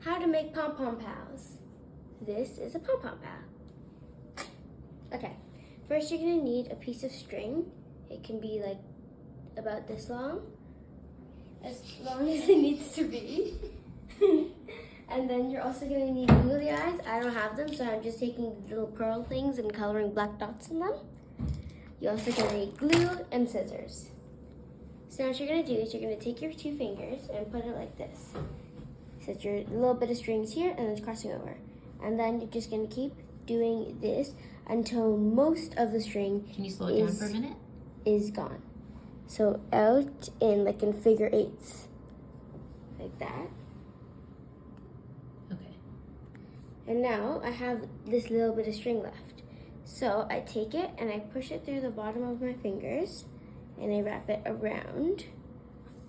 How to make Pom Pom pals. This is a Pom Pom pal. Okay, first you're gonna need a piece of string. It can be like about this long, as long as it needs to be. And then you're also gonna need googly eyes. I don't have them, so I'm just taking the little pearl things and coloring black dots in them. You're also gonna need glue and scissors. So now what you're gonna do is you're gonna take your two fingers and put it like this. Set your little bit of strings here and then crossing over. And then you're just gonna keep doing this until most of the string Can you slow it down for a minute? Is gone. So out in figure eights. Like that. Okay. And now I have this little bit of string left. So I take it and I push it through the bottom of my fingers and I wrap it around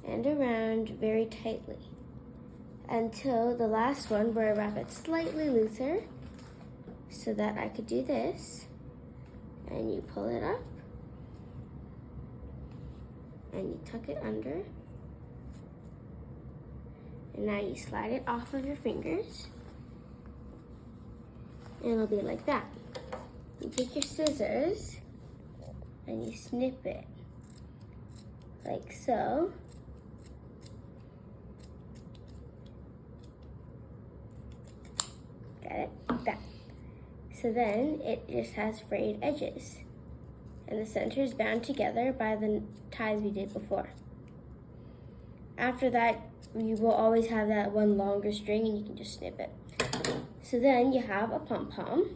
and around very tightly until the last one where I wrap it slightly looser so that I could do this, and you pull it up and you tuck it under, and now you slide it off of your fingers and it'll be like that. You take your scissors and you snip it like so. Got it? Like that. So then it just has frayed edges. And the center is bound together by the ties we did before. After that, you will always have that one longer string and you can just snip it. So then you have a pom-pom.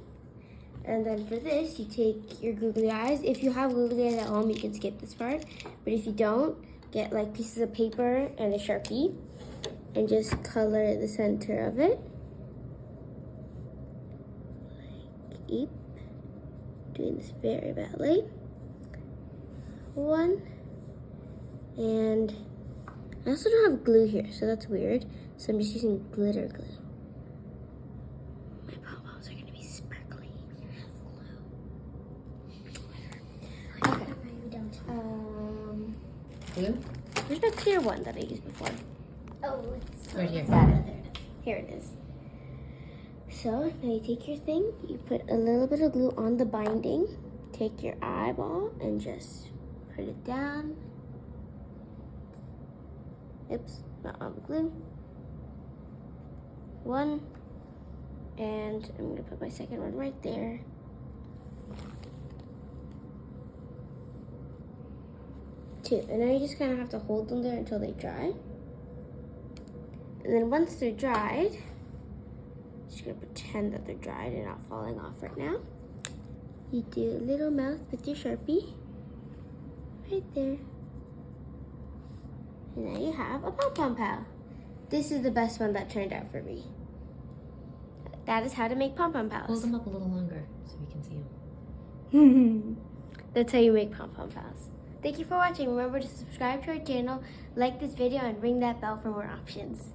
And then for this, you take your googly eyes. If you have googly eyes at home, you can skip this part. But if you don't, get like pieces of paper and a Sharpie and just color the center of it. Keep doing this very badly. One. And I also don't have glue here, so that's weird. So I'm just using glitter glue. My pom-poms are gonna be sparkly. Okay. Glue? Where's my clear one that I used before? Oh, it's Right here. Here it is. So now you take your thing, you put a little bit of glue on the binding, take your eyeball and just put it down. Oops, not on the glue. One, and I'm gonna put my second one right there. Two, and now you just kind of have to hold them there until they dry. And then once they're dried, just gonna pretend that they're dried and not falling off right now. You do a little mouth with your Sharpie, right there. And now you have a Pom Pom pal. This is the best one that turned out for me. That is how to make Pom Pom pals. Hold them up a little longer so we can see them. That's how you make Pom Pom pals. Thank you for watching. Remember to subscribe to our channel, like this video, and ring that bell for more options.